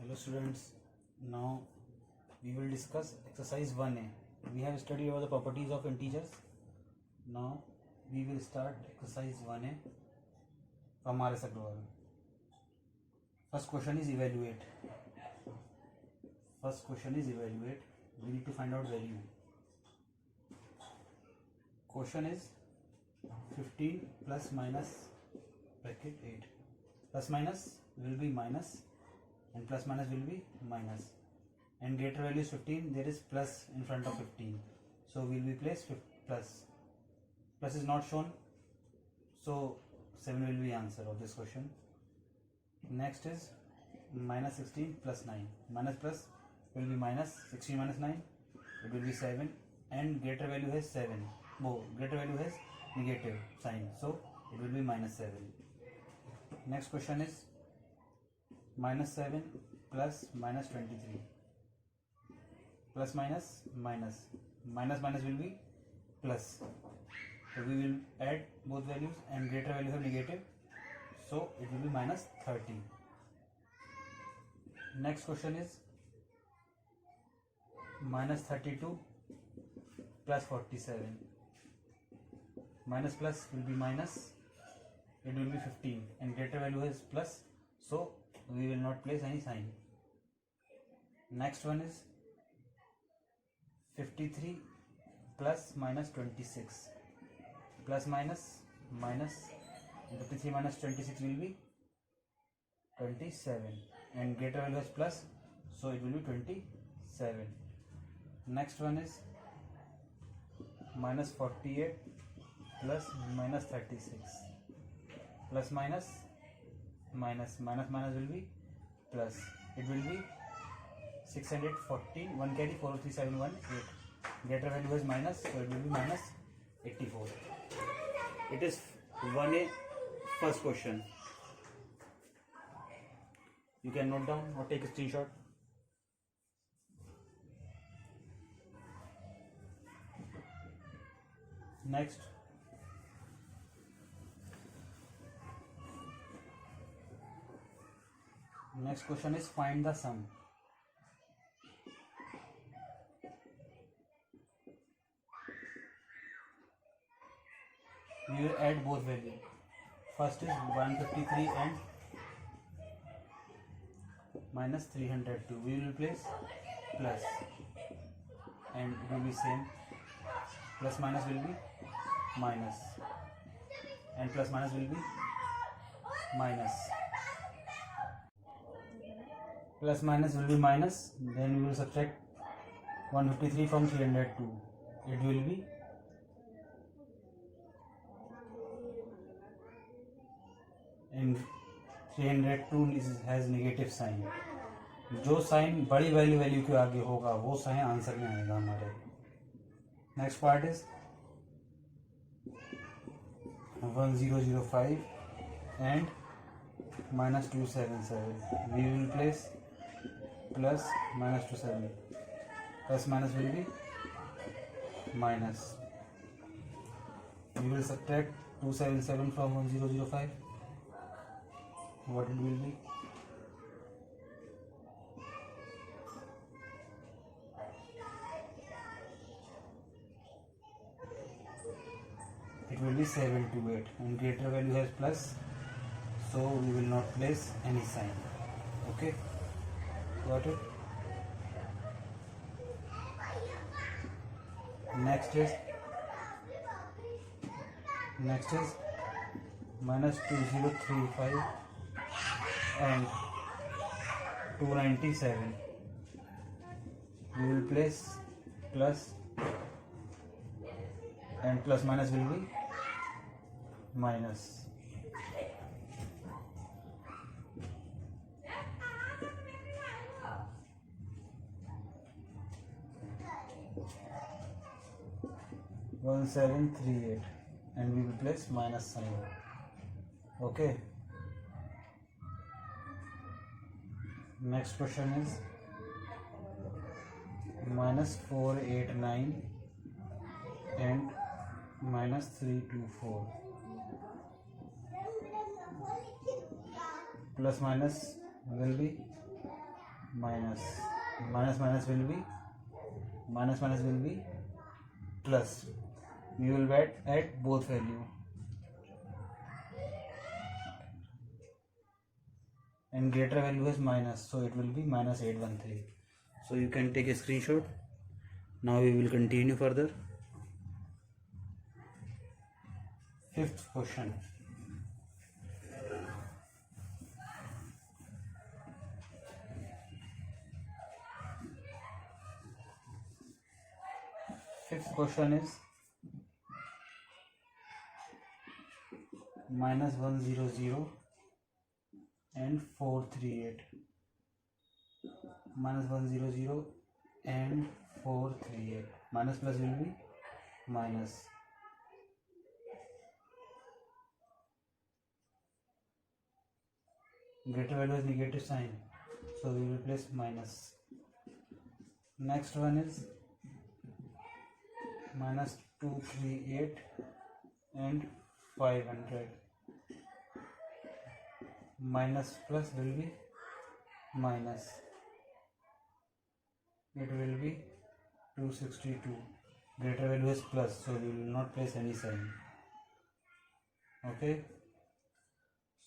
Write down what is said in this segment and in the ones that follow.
Hello students, now we will discuss exercise 1A. We have studied about the properties of integers. Now we will start exercise 1A from R.S. Agrawal. First question is evaluate. We need to find out value. Question is 15 plus minus bracket 8. Plus minus will be minus and plus minus will be minus, and greater value is 15, there is plus in front of 15, so we will place plus is not shown, so 7 will be answer of this question. Next is minus 16 plus 9. Minus plus will be minus 16 minus 9, it will be 7, and greater value has 7. Greater value has negative sign, so it will be minus 7. Next question is minus 7 plus minus 23. Plus minus minus. Minus minus will be plus. So we will add both values, and greater value have negative, so it will be minus 30. Next question is minus 32 plus 47. Minus plus will be minus, it will be 15, and greater value is plus, so we will not place any sign. Next one is 53 plus minus 26. Plus minus minus, 53 minus 26 will be 27, and greater value is plus, so it will be 27. Next one is minus 48 plus minus 36. Plus minus minus will be plus, it will be 614, 1 carry 40371 8. Greater value is minus, so it will be minus 84. It is 1A first question. You can note down or take a screenshot. Next, question is find the sum. We will add both values. First is 153 and minus 302. We will place plus, and it will be same. Plus minus will be minus, and plus minus will be minus. Plus minus will be minus, then we will subtract 153 from 302. It will be and 302 has negative sign. जो sign बड़ी value के आगे होगा वो sign answer में आएगा हमारे. Next part is 1005 and minus 277. We will place plus minus 27. Plus minus will be minus. We will subtract 277 from 1005. What it will be? It will be 728, and greater value has plus, so we will not place any sign. Okay, got it? Next is minus 2035 and 297. We will place plus, and plus minus will be minus. One 738, and we will place minus sign. Okay. Next question is minus 489 and minus 324. Plus minus will be minus, minus minus will be plus. We will add both value, and greater value is minus, so it will be minus 813. So you can take a screenshot. Now we will continue further. Fifth question. Fifth question is -100 and 438. -100 and 438. Minus plus will be minus. Greater value is negative sign, so we will place minus. Next one is -238 and 500. Minus plus will be minus. It will be 262. Greater value is plus, so we will not place any sign. Okay,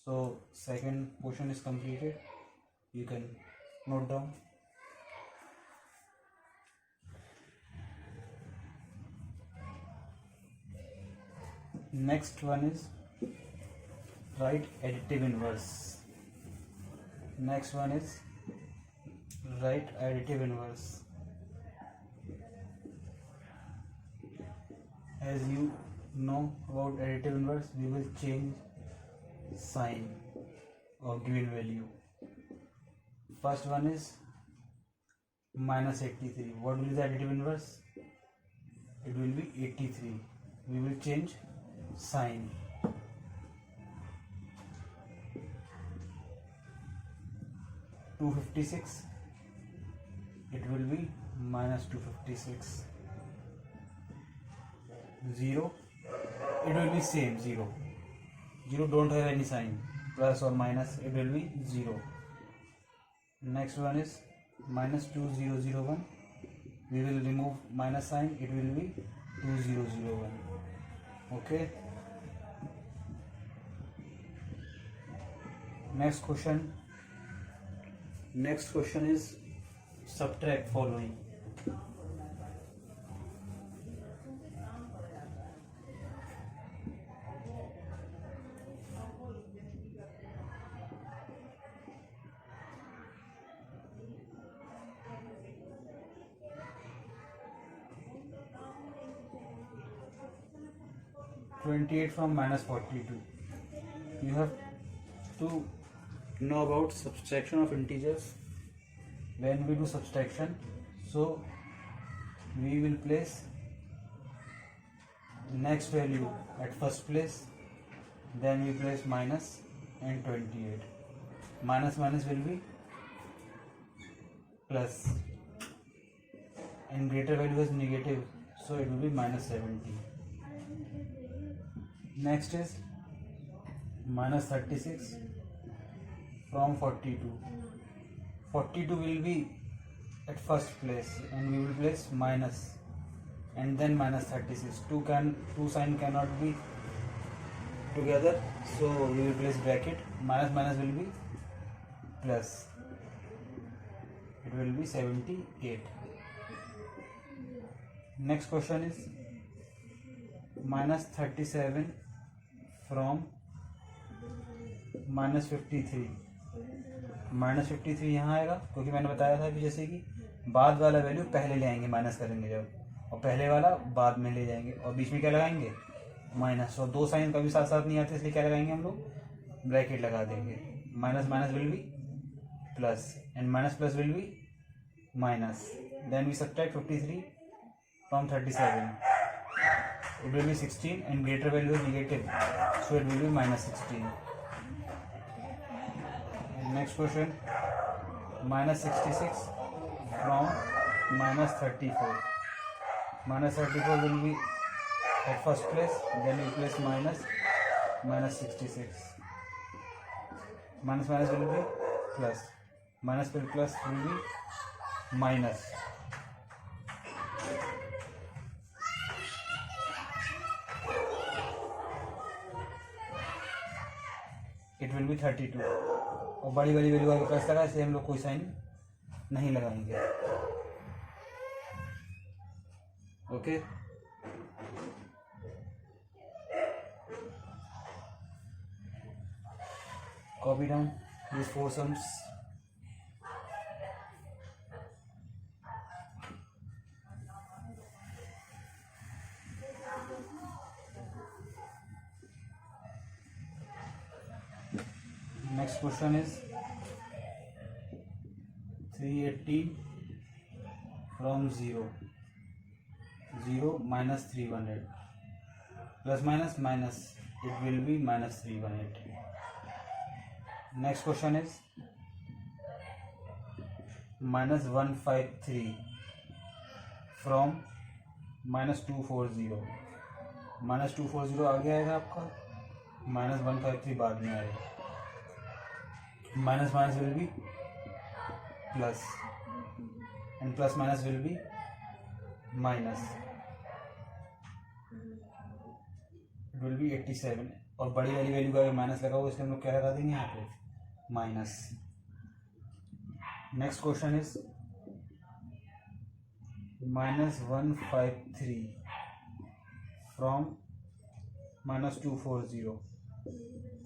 so second portion is completed. You can note down. Next one is write additive inverse. Next one is write additive inverse. As you know about additive inverse, we will change sign of given value. First one is -83. What will be the additive inverse? It will be 83. We will change sign. (256), it will be -256. 0, it will be same 0. 0 don't have any sign, plus or minus, it will be 0. Next one is -2001. We will remove minus sign, it will be 2001. Okay. Next question is subtract following. (28) from -42. You have to know about subtraction of integers. When we do subtraction, so we will place next value at first place, then we place minus and 28. Minus will be plus, and greater value is negative, so it will be -70. Next is -36 from 42. 42 will be at first place, and we will place minus and then -36. Two sign cannot be together, so we will place bracket. Minus will be plus. It will be 78. Next question is -37 from -53. -53 यहाँ आएगा, क्योंकि मैंने बताया था कि जैसे कि बाद वाला वैल्यू पहले ले आएंगे, माइनस करेंगे जब, और पहले वाला बाद में ले जाएंगे, और बीच में क्या लगाएंगे, माइनस. और दो साइन कभी साथ साथ नहीं आते, इसलिए क्या लगाएंगे हम लोग, ब्रैकेट लगा देंगे. Minus will be plus, and minus plus will be minus. Then we subtract 53 from 37. It will be 16, and greater value is negative, so it will be -16. And next question, -66 from -34. -34 will be at first place, then we place -66. Minus will be plus. minus plus will be minus. It will be 32 और बड़ी वाली value आगे plus लगा, इसलिए हम लोग कोई sign नहीं लगाएंगे. Okay. Copy down these four sums. Next question is 380 from 0 minus 300 plus minus it will be minus 318. Next question is minus 153 from minus 240. minus 240 आगे आएगा आपका, minus 153 बाद में आएगा. minus will be plus and plus minus will be minus. It will be 87 और बड़ी वाली value का माइनस लगा हुआ, इसलिए हम लोग क्या लगा देंगे यहाँ पे, minus. Next question is minus 153 from minus 240.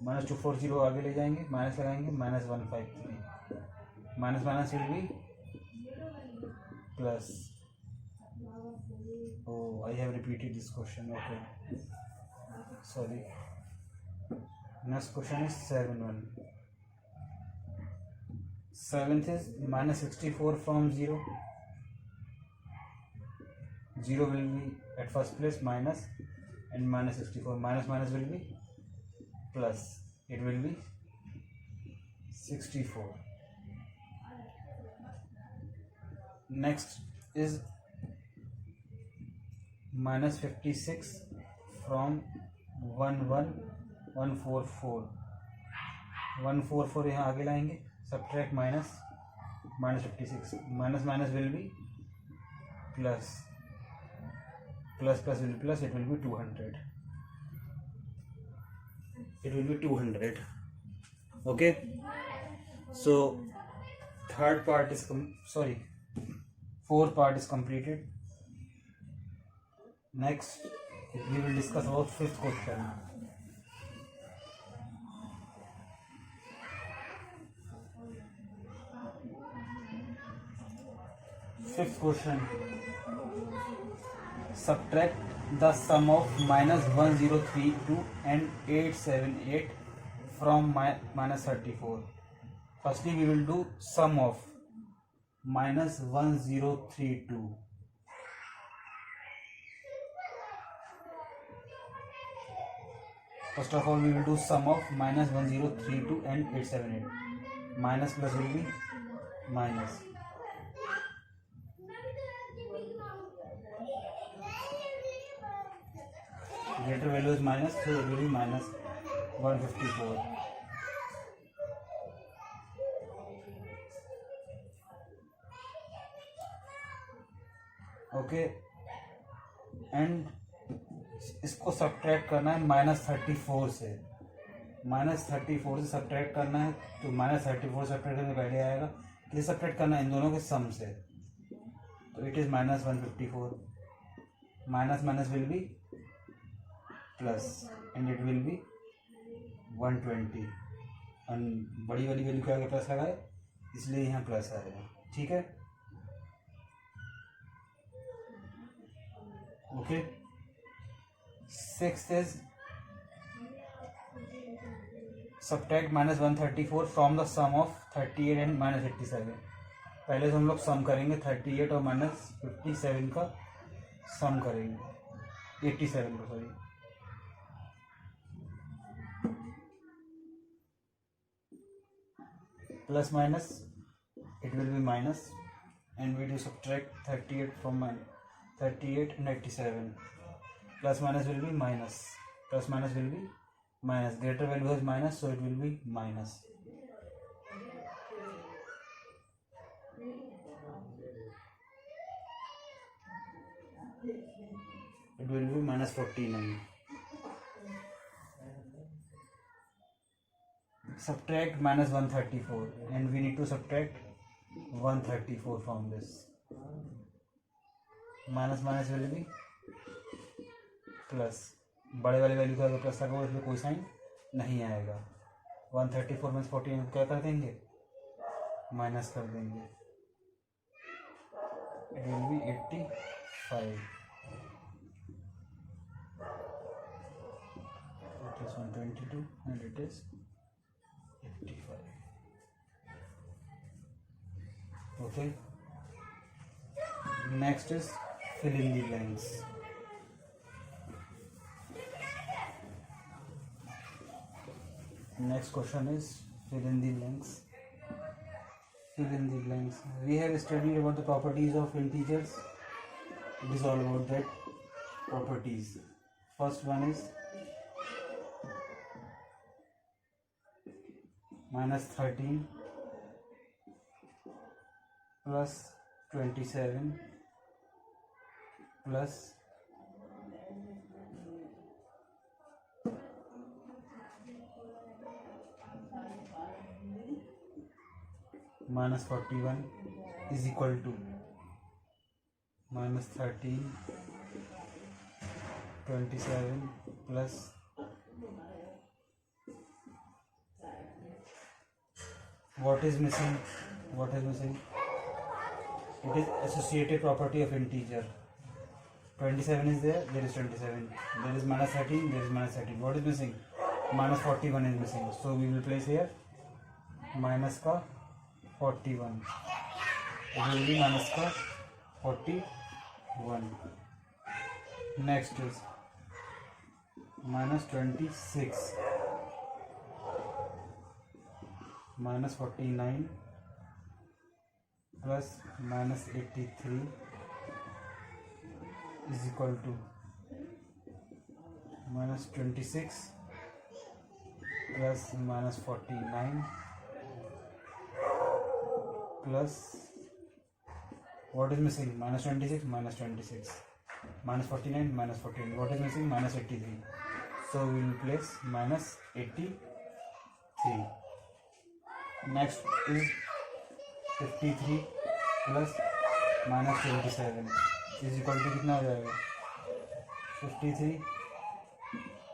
minus 240 आगे ले जाएंगे, माइनस लगाएंगे, minus 153. Minus will be plus. Oh, I have repeated this question. Okay, sorry. Next question is 7-1. Seventh is minus 64 from 0. 0 will be at first place minus, and minus 64 minus will be plus. It will be 64. Next is minus 56 from 144. 144 यहाँ आगे लाएंगे, subtract minus 56. minus will be plus will be plus. It will be 200. It will be 200. Okay, so fourth part is completed. Next we will discuss about fifth question. Fifth question, subtract the sum of minus 1032 and 878 from minus 34. Firstly we will do sum of minus 1032. First of all we will do sum of minus 1032 and 878. Minus plus will be minus. Greater value is minus, so it will be minus 154. Okay, and इसको subtract करना है minus 34 से. minus 34 से subtract करना है, तो minus 34 subtract करने पहले आएगा, किसे सब्ट्रैक्ट करना है, इन दोनों के सम से. तो it is minus 154. minus will be plus and it will be 120. and बड़ी वाली वैल्यू के आगे प्लस लगाए, इसलिए यहाँ प्लस आएगा. ठीक है, okay. Sixth is subtract minus 134 from the sum of 38 and minus 87. पहले तो हम लोग सम करेंगे 38 और minus 57 का सम करेंगे, 87 का sorry. plus minus it will be minus, and we do subtract 38 from 38 and 87. plus minus will be minus. plus minus will be minus. Greater value is minus, so it will be minus. it will be minus 49. Subtract minus 134, and we need to subtract 134 from this. Minus minus will be plus, बड़े वाली value का अगर plus लगा इसमें कोई sign नहीं आएगा. 134 में 14 क्या कर देंगे, माइनस कर देंगे. It will B 85. It is 122 and it is 85. Okay. Next is fill in the blanks. Next question is fill in the blanks. Fill in the blanks. We have studied about the properties of integers. It is all about that properties. First one is minus 13 plus 27 plus minus 41 is equal to minus 13 27 plus what is missing, it is associative property of integer. 27 is there, there is 27, there is minus 13, there is minus 13. What is missing, minus 41 is missing, so we will place here minus का 41. It will be minus का 41. Next is minus 26 minus 49 plus minus 83 is equal to minus 26 plus minus 49 plus what is missing, minus 26 minus 26 minus 49 minus 14. What is missing, minus 83. So we will place minus 83. Next is 53 plus minus 27 is equal to कितना हो जाएगा, 53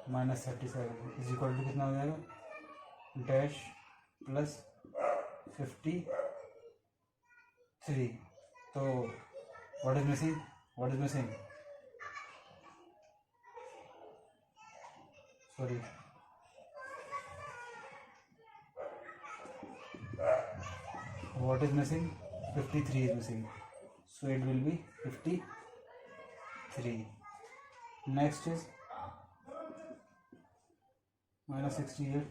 minus 37 is equal to कितना हो जाएगा, dash plus 53. तो what is missing, sorry, what is missing, 53 is missing, so it will be 53. Next is minus 68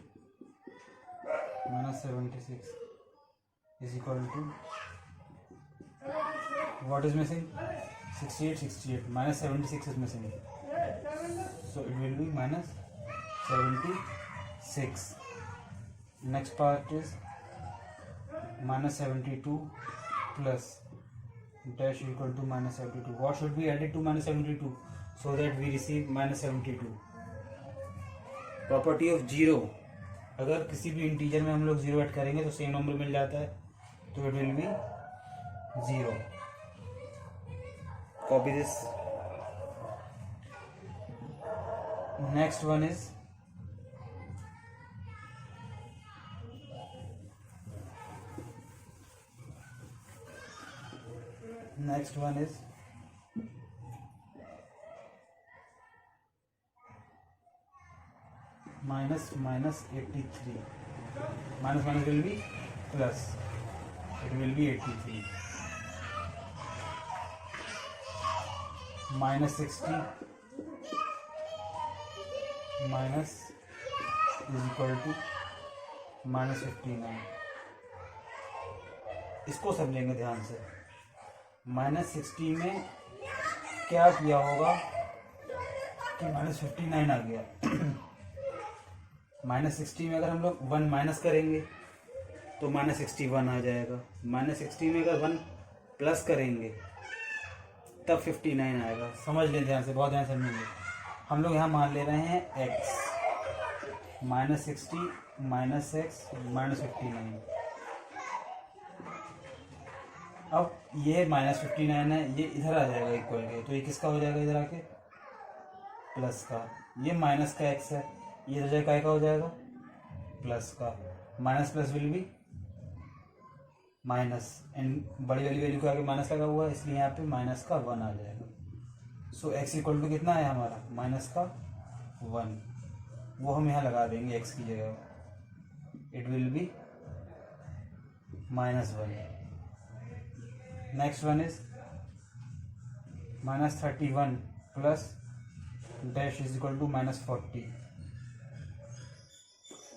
minus 76 is equal to what is missing, 68 minus 76 is missing, so it will be minus 76. Next part is minus 72 plus dash equal to minus 72. What should be added to minus 72 so that we receive minus 72? Property of 0. अगर किसी भी integer में हम लोग 0 add करेंगे तो same number मिल जाता है, तो it will B 0. Copy this. Next one is minus 83. Minus will be plus. It will be 83. Minus 60 minus is equal to minus 59. इसको समझेंगे ध्यान से. माइनस 60 में क्या किया होगा कि माइनस 59 आ गया. माइनस 60 में अगर हम लोग 1 माइनस करेंगे तो माइनस 61 आ जाएगा. माइनस 60 में अगर 1 प्लस करेंगे तब 59 आएगा। समझ लें ध्यान से, बहुत ध्यान से समझेंगे। हम लोग यहाँ मान ले रहे हैं x -60 -x -59। अब ये -59 है, ये इधर आ जाएगा इक्वल के, तो ये किसका हो जाएगा इधर आके, प्लस का। ये माइनस का x है, ये इधर जाए का हो जाएगा प्लस का। Minus plus will be minus, and बड़ी वाली वैल्यू के आगे माइनस लगा हुआ है, इसलिए यहाँ पे माइनस का 1 आ जाएगा। सो x इक्वल टू कितना है हमारा, माइनस का 1। वो हम यहाँ लगा देंगे x की जगह, it will be -1। Next one is -31 plus dash is equal to -40।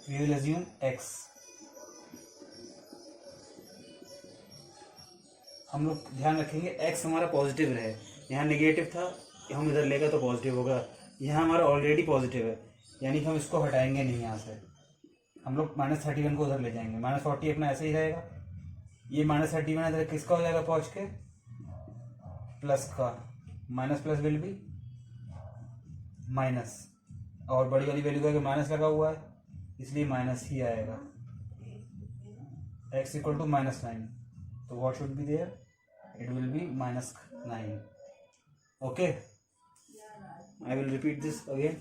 We will assume x। हम लोग ध्यान रखेंगे x हमारा पॉजिटिव रहे, यहाँ नेगेटिव था, हम इधर लेगा तो पॉजिटिव होगा। यहाँ हमारा ऑलरेडी पॉजिटिव है, यानी कि हम इसको हटाएंगे नहीं यहाँ से, हम लोग -31 को उधर ले जाएंगे। -40 अपना ऐसे ही रहेगा, ये -31 इधर किसका हो जाएगा पहुँच के, प्लस का। Minus plus will be minus, और बड़ी वाली वैल्यू का माइनस लगा हुआ है, इसलिए माइनस ही आएगा। x इक्वल टू -9, तो what should be there, it will be -9. Okay, I will repeat this again.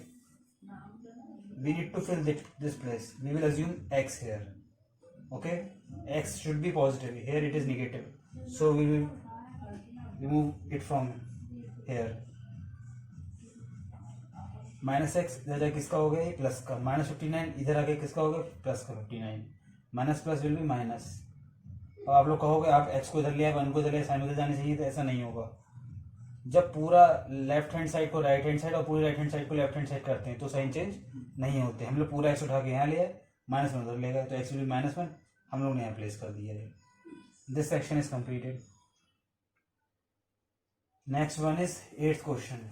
We need to fill this place. We will assume x here. Okay, x should be positive, here it is negative, so we will remove it from here. -x इधर जाके किसका हो गया, plus का। -59 इधर आके किसका हो गया, प्लस का 59। Minus plus will be minus. अब आप लोग कहोगे आप x को इधर लिया, 1 को इधर लिया, साइन उधर जानी चाहिए, तो ऐसा नहीं होगा। जब पूरा लेफ्ट हैंड साइड को राइट हैंड साइड और पूरी राइट हैंड साइड को लेफ्ट हैंड साइड करते हैं तो साइन चेंज नहीं होते। हम लोग पूरा x उठा के यहाँ लिया, -1 उधर लेगा, तो x विल बी -1, हम लोग ने यहाँ प्लेस कर दिया है। This section is completed. Next one is 8th question.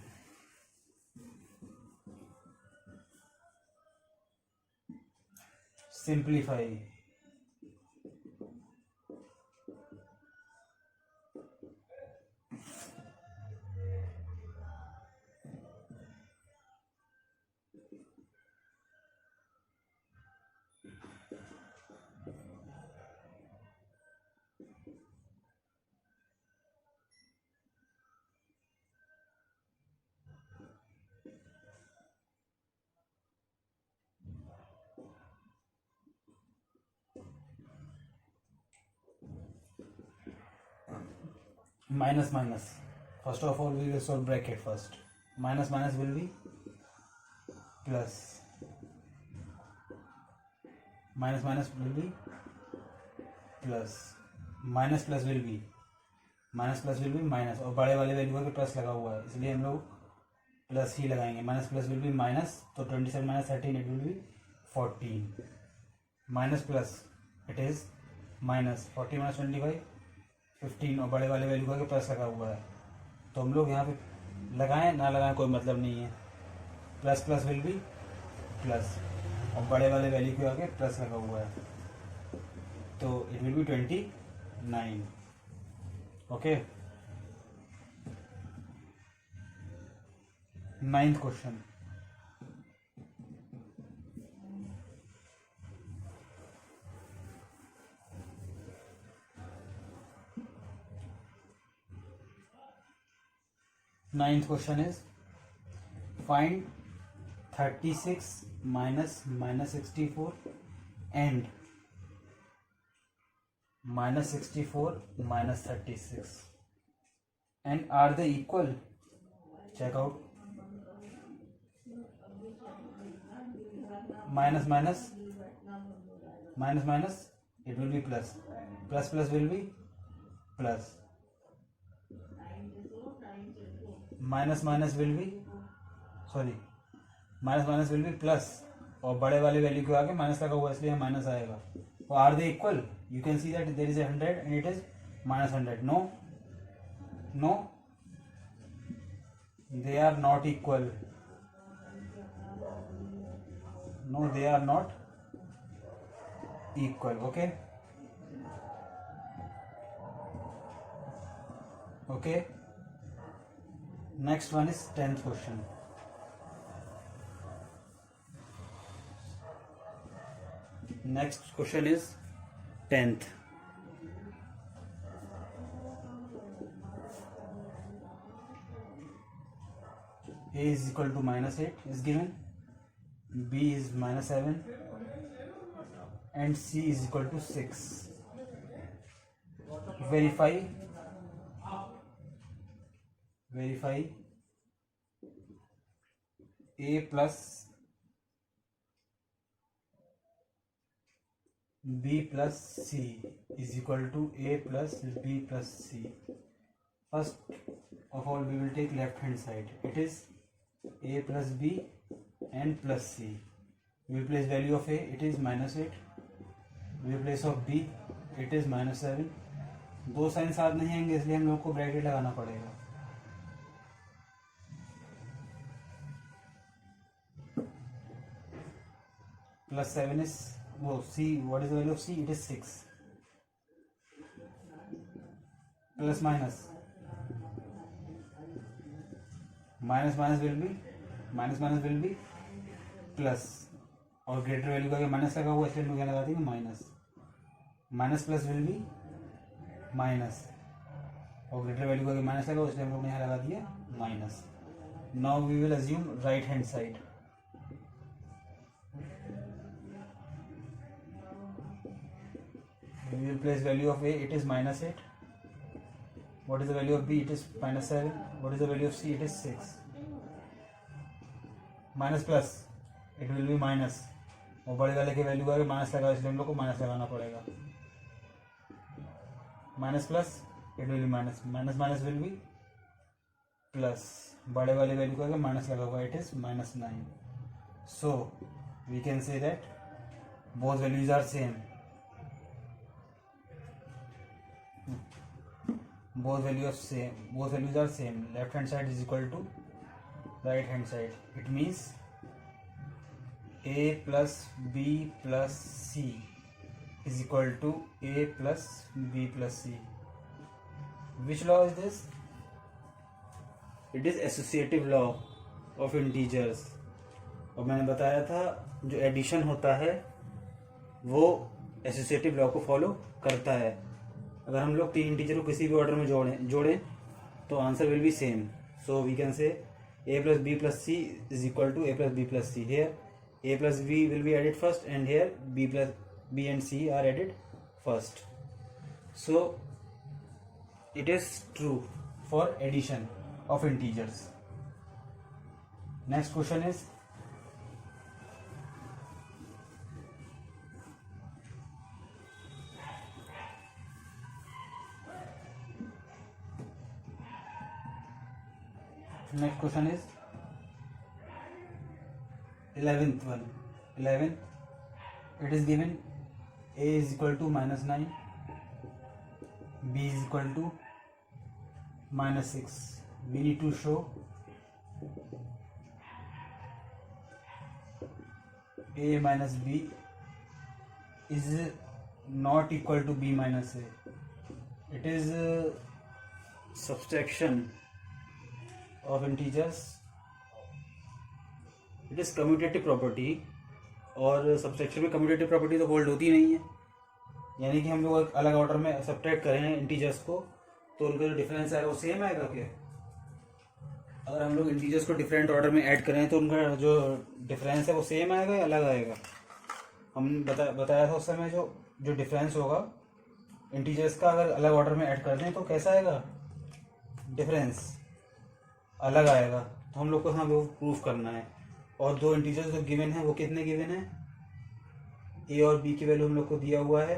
Simplify. minus minus, first of all we will solve bracket first. Minus minus will be plus, minus minus will be plus, minus plus will be minus, और बड़े वाले value का plus लगा हुआ है इसलिए हम लोग प्लस ही लगाएंगे। Minus plus will be minus, तो 27 - 13 it will B 14। Minus plus it is minus 40 - 25 15, और बड़े वाले वैल्यू का प्लस लगा हुआ है, तो हम लोग यहाँ पे लगाएं ना लगाएं कोई मतलब नहीं है। Plus plus will be plus, और बड़े वाले वैल्यू के आगे प्लस लगा हुआ है, तो it will B 29। Okay, 9th question. Ninth question is find 36 minus -64 and -64 minus 36 and are they equal? Check out. Minus minus it will be plus, plus plus will be plus, minus minus will be plus, और बड़े वाले value के आगे minus लगा हुआ इसलिए minus आएगा। तो are they equal? You can see that there is 100 and it is -100। No, they are not equal. No, they are not equal. Okay, Next one is 10th question. Next question is 10th. A is equal to -8 is given, B is -7 and C is equal to 6. Verify A plus B plus C is equal to A plus B plus C. First of all, we will take left hand side. It is A plus B and plus C. We will place value of A, it is -8. We will place of B, it is -7. दो sign साथ नहीं आएंगे, इसलिए हम लोग को bracket लगाना पड़ेगा. +7 is C. What is the value of C? It is 6. Plus minus will be plus. और ग्रेटर वैल्यू का माइनस लगा हुआ, इसलिए हम लोग क्या लगा देंगे minus plus will be minus, और ग्रेटर वैल्यू का माइनस लगा, इसलिए हम लोग ने यहाँ लगा दिया minus. Now we will assume right hand side. We will place value of A, it is -8. What is the value of B? It is -7. What is the value of C? It is 6. Minus plus, it will be minus, और बड़े वाले की value का minus लगा, इसलिए हम लोग को माइनस लगाना पड़ेगा. Minus plus, it will be minus, minus will be plus, बड़े वाले वैल्यू का माइनस लगा हुआ, it is -9. So we can say that both values are same. both values are same. Left hand side is equal to right hand side. It means A plus B plus C is equal to A plus B plus C. Which law is this? It is associative law of integers. और मैंने बताया था जो addition होता है वो associative law को follow करता है. अगर हम लोग तीन इंटीजर को किसी भी ऑर्डर में जोड़ें तो answer will be same. So we can say A plus B plus C is equal to A plus B plus C. Here A plus B will be added first, and here B and C are added first. So it is true for addition of integers. Next question is Next question is 11th one. 11. It is given A is equal to -9, B is equal to -6. We need to show A minus B is not equal to B minus A. It is subtraction of integers. It is commutative property, और subtraction में commutative property तो hold होती नहीं है. यानी कि हम लोग एक अलग ऑर्डर में सब्ट्रैक्ट करें इंटीजर्स को तो उनका जो डिफरेंस आएगा वो सेम आएगा क्या? अगर हम लोग इंटीजर्स को डिफरेंट ऑर्डर में ऐड करें तो उनका जो डिफरेंस है वो सेम आएगा या अलग आएगा? हम बताया था उस समय जो डिफरेंस होगा इंटीजर्स का अगर अलग ऑर्डर में ऐड कर दें तो कैसा आएगा? डिफरेंस अलग आएगा. तो हम लोग को हाँ वो प्रूफ करना है. और दो इंटीजर्स जो गिवन है वो कितने गिवन है? ए और बी की वैल्यू हम लोग को दिया हुआ है.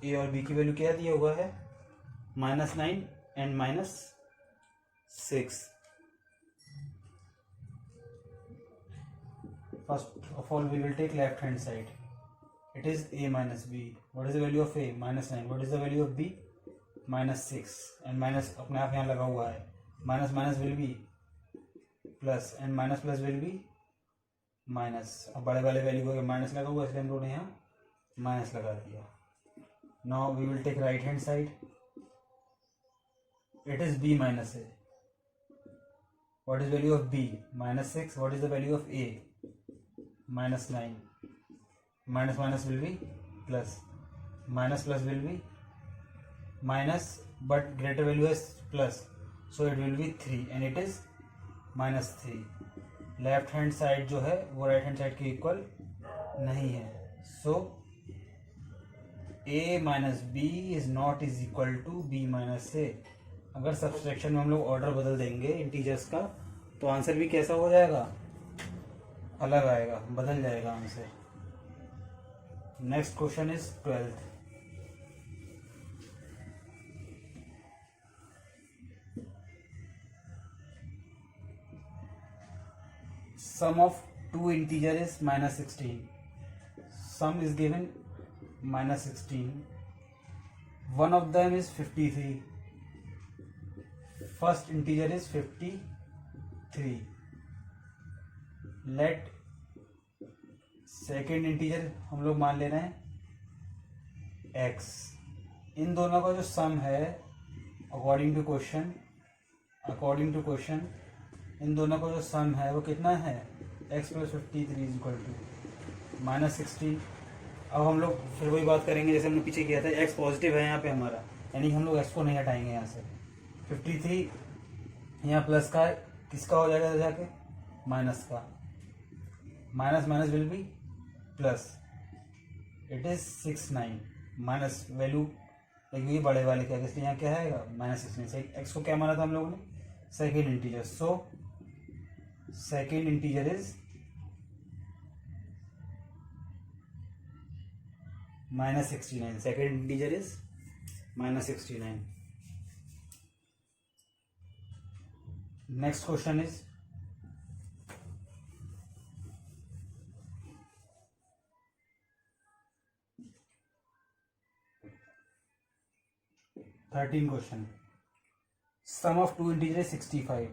ए और बी की वैल्यू क्या दिया हुआ है? -9 and -6. First of all we will take left hand side. It is A minus B. What is the value of A? -9. What is the value of B? -6. And minus अपने आप यहाँ लगा हुआ है. Minus will be plus, and minus plus will be minus. अब बड़े वाले value को माइनस लगा हुआ है इसलिए हम लोगों ने यहाँ माइनस लगा दिया. Now we will take right hand side. it is b minus a. What is value of b? Minus 6. What is the value of a? Minus 9. Minus minus will be plus. Minus plus will be minus, but greater value is plus, so it will be 3 and it is minus 3. Left hand side जो है वो right hand side के equal नहीं है, so a minus B is not is equal to b minus A. अगर subtraction में हम लोग ऑर्डर बदल देंगे इंटीजर्स का तो आंसर भी कैसा हो जाएगा? अलग आएगा, बदल जाएगा answer. Next question is 12th. Sum of two integer is minus 16. Sum is given minus 16. One of them is 53. First integer is 53. Let second integer हम लोग मान ले रहे हैं x. इन दोनों का जो सम है अकॉर्डिंग टू क्वेश्चन इन दोनों का जो सम है वो कितना है? x plus 53 is equal to minus 16. अब हम लोग फिर वही बात करेंगे जैसे हमने पीछे किया था. x पॉजिटिव है यहाँ पे हमारा, यानी हम लोग x को नहीं हटाएंगे यहाँ से. 53 यहाँ प्लस का किसका हो जाएगा जाके? माइनस का. Minus minus will be plus. It is 69. Minus value देखिए बड़े वाले क्या, इसलिए यहाँ क्या आएगा? माइनस 16. x को क्या माना था हम लोगों ने? Second integer. So second integer is minus 69. Second integer is minus 69. Next question is thirteen question. Sum of two integers is 65.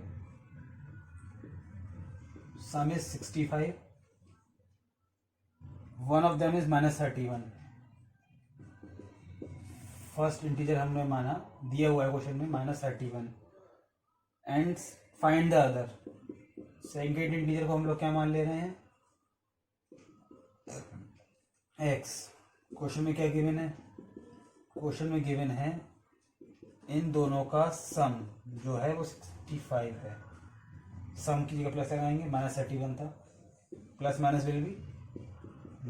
Sum is 65. One of them is minus 31. First integer हमने माना, दिया हुआ है क्वेश्चन में minus 31. And find the other. Second integer को हम लोग क्या मान ले रहे हैं? x. क्वेश्चन में क्या गिवन है? क्वेश्चन में गिवन है इन दोनों का सम जो है वो 65 है. सम की जगह प्लस लगाएंगे, माइनस 31 था, plus minus will be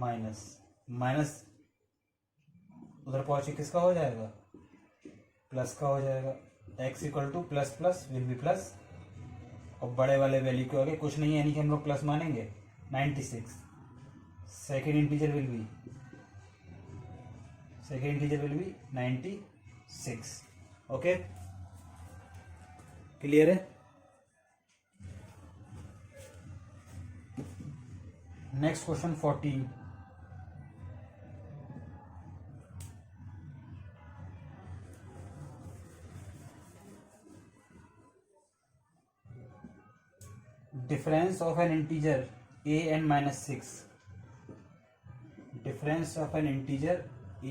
minus. Minus उधर पहुंच के किसका हो जाएगा? प्लस का हो जाएगा. x equal two plus plus will be plus, और बड़े वाले वैल्यू के आगे कुछ नहीं है, यानी कि हम लोग प्लस मानेंगे. 96. Second integer will be 96. Okay, clear है? Next question 14. Difference of an integer a and minus 6. Difference of an integer a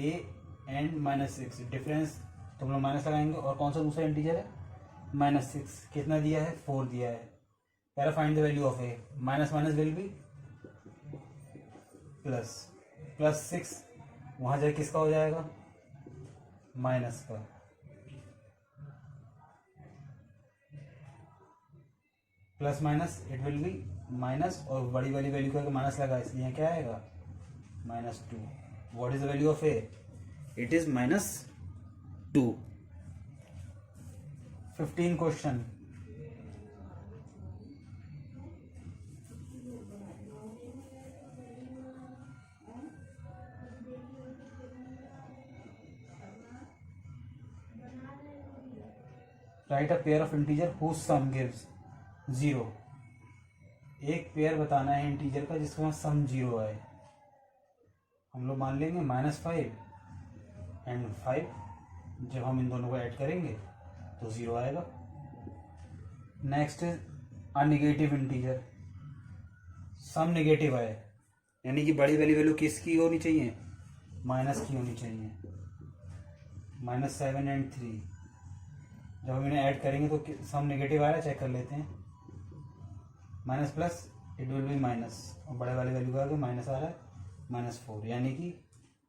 and minus 6. Difference तो हम लोग माइनस लगाएंगे, और कौन सा दूसरा इंटीजर है? माइनस 6. कितना दिया है? 4 दिया है. पहला find the value of a. Minus minus will be plus. Plus 6 वहाँ जाए किसका हो जाएगा? माइनस का. Plus minus it will be minus, और बड़ी वाली वैल्यू का माइनस लगा इसलिए क्या आएगा? -2. What is the value of A? It is -2. 15 question. Write a pair of integer whose sum gives 0. एक पेयर बताना है इंटीजर का जिसका सम 0 आए. हम लोग मान लेंगे -5 एंड 5. जब हम इन दोनों को ऐड करेंगे तो 0 आएगा. Next is a negative integer. Sum negative आए, यानी कि बड़ी वाली वैल्यू किसकी होनी चाहिए? माइनस की होनी चाहिए. -7 and 3. जब हम इन्हें ऐड करेंगे तो सम नेगेटिव आ रहा है, चेक कर लेते हैं। Minus plus it will be minus, और बड़े वाली वैल्यू का आगे माइनस आ रहा है, -4, यानी कि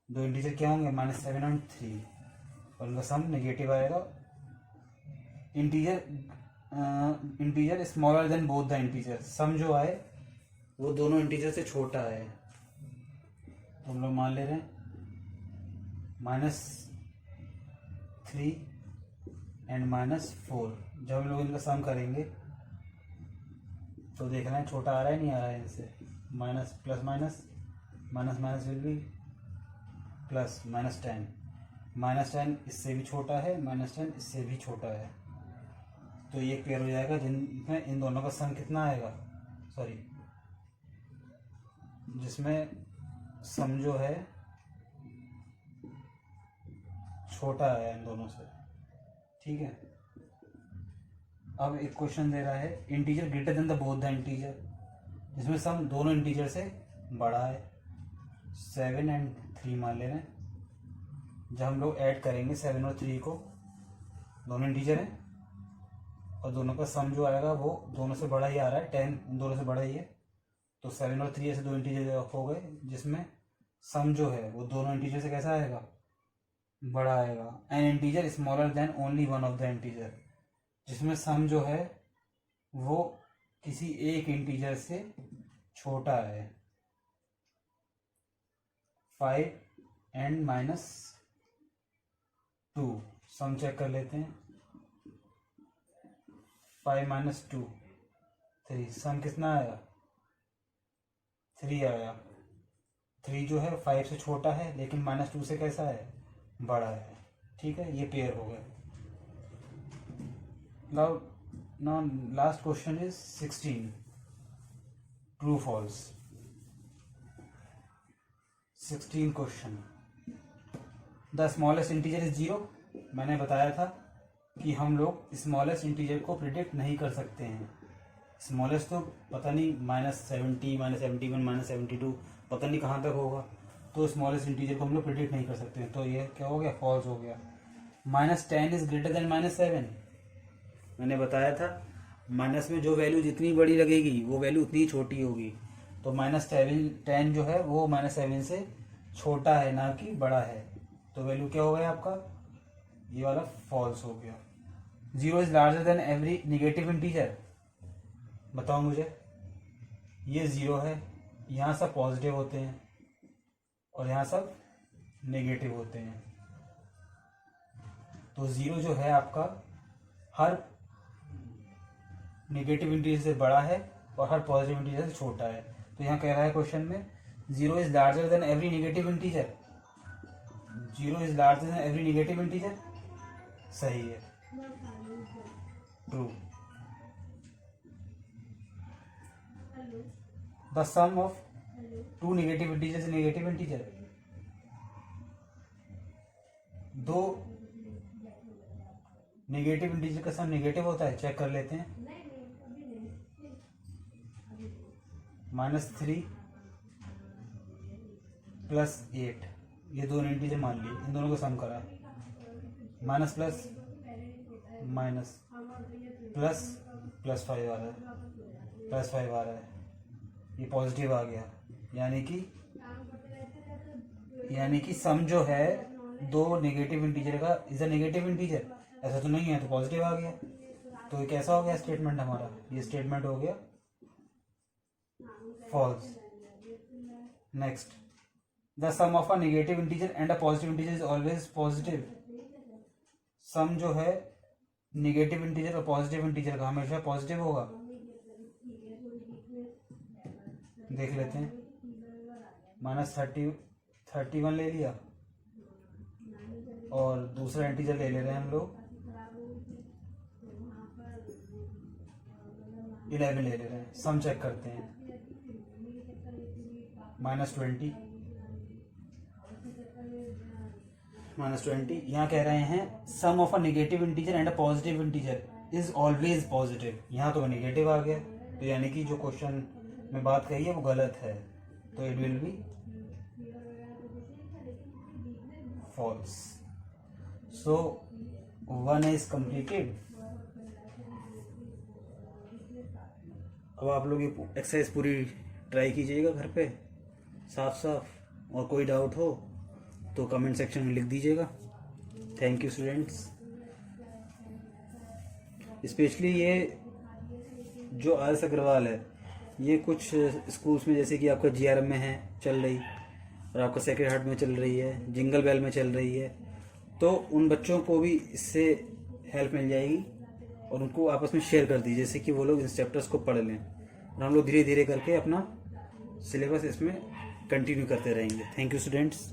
दो इंटीजर क्या होंगे, -7 और 3, और उनका सम नेगेटिव आएगा। Integer smaller than both the integer, sum जो आए वो दोनों इंटीजर से छोटा है। तो हम लोग मान ले रहे हैं -3 एंड -4। जब हम लोग इनका सम करेंगे तो देख रहे हैं छोटा आ रहा है नहीं आ रहा है इनसे, minus plus minus minus will be plus, -10, -10 इससे भी छोटा है, -10 इससे भी छोटा है। तो ये पेयर हो जाएगा जिनमें इन दोनों का सम कितना आएगा, सॉरी जिसमें सम जो है छोटा है इन दोनों से, ठीक है। अब एक क्वेश्चन दे रहा है integer greater than the both the integer, जिसमें सम दोनों इंटीजर से बड़ा है, 7 एंड 3 मान ले रहे हैं। जब हम लोग ऐड करेंगे 7 और 3 को, दोनों इंटीजर हैं और दोनों का सम जो आएगा वो दोनों से बड़ा ही आ रहा है, 10 इन दोनों से बड़ा ही है। तो 7 और 3 ऐसे दो इंटीजर हो गए जिसमें सम जो है वो दोनों इंटीजर से कैसा आएगा, बड़ा आएगा। N integer smaller then only one of the integer, जिसमें सम जो है वो किसी एक इंटीजर से छोटा है। 5 एंड -2 सम चेक कर लेते हैं। 5 - 2 3, सम कितना आया, 3 आया। 3 जो है 5 से छोटा है लेकिन -2 से कैसा है, बड़ा है, ठीक है। ये पेयर हो गया। Now last question is 16, true false। 16 question, the smallest integer is 0। मैंने बताया था कि हम लोग स्मॉलेस्ट इंटीजर को प्रिडिक्ट नहीं कर सकते हैं। स्मॉलेस्ट तो पता नहीं -70, -71, -72 पता नहीं कहाँ तक होगा, तो स्मॉलेस्ट इंटीजर को हम लोग प्रिडिक्ट नहीं कर सकते हैं। तो ये क्या हो गया, फॉल्स हो गया। -10 इज ग्रेटर देन -7, मैंने बताया था माइनस में जो वैल्यू जितनी बड़ी लगेगी वो वैल्यू उतनी छोटी होगी। तो -10 जो है वो -7 से छोटा है ना कि बड़ा है, तो वैल्यू क्या हो गया आपका, ये वाला फॉल्स हो गया। 0 is larger than every negative integer, बताओ मुझे। ये 0 है, यहाँ सब पॉजिटिव होते हैं और यहाँ सब नेगेटिव होते हैं। तो 0 जो है आपका हर नेगेटिव इंटीजर से बड़ा है और हर पॉजिटिव इंटीजर से छोटा है। तो यहाँ कह रहा है क्वेश्चन में 0 is larger than every negative integer, 0 is larger than every negative integer, सही है, true. The sum of 2 negative integer is negative integer, दो नेगेटिव इंटीजर का सम नेगेटिव होता है, चेक कर लेते हैं। -3 + 8, ये दोनों इंटीजर मान लिए, इन दोनों को सम करा, माइनस प्लस माइनस प्लस +5 आ रहा है, +5 आ रहा है, ये पॉजिटिव आ गया, यानी कि सम जो है दो नेगेटिव इंटीजर का इज अ नेगेटिव इंटीजर, ऐसा तो नहीं है, तो पॉजिटिव आ गया। तो ये कैसा हो गया स्टेटमेंट हमारा, ये स्टेटमेंट हो गया false. Next, the sum of a negative integer and a positive integer is always positive, sum जो है नेगेटिव इंटीजर और पॉजिटिव इंटीजर का हमेशा पॉजिटिव होगा। देख लेते हैं, -31 ले लिया और दूसरा इंटीजर ले रहे हैं हम लोग 11 ले रहे हैं। सम चेक करते हैं, -20 यहाँ कह रहे हैं sum of a negative integer and a positive integer is always positive, यहाँ तो नेगेटिव आ गया, तो यानी कि जो क्वेश्चन में बात कही है वो गलत है, तो it will be false. So 1 is completed। अब आप लोग ये एक्सरसाइज पूरी ट्राई कीजिएगा घर पे साफ साफ, और कोई डाउट हो तो कमेंट सेक्शन में लिख दीजिएगा। Thank you students. स्पेशली ये जो आर.एस. अग्रवाल है, ये कुछ स्कूल्स में जैसे कि आपका GRM में है चल रही, और आपका सेक्रेड हार्ट में चल रही है, जिंगल बेल में चल रही है, तो उन बच्चों को भी इससे हेल्प मिल जाएगी, और उनको आपस में शेयर कर दीजिए जैसे कि वो लोग इस चैप्टर्स को पढ़ लें, और हम लोग धीरे धीरे करके अपना सिलेबस इसमें कंटिन्यू करते रहेंगे। Thank you students.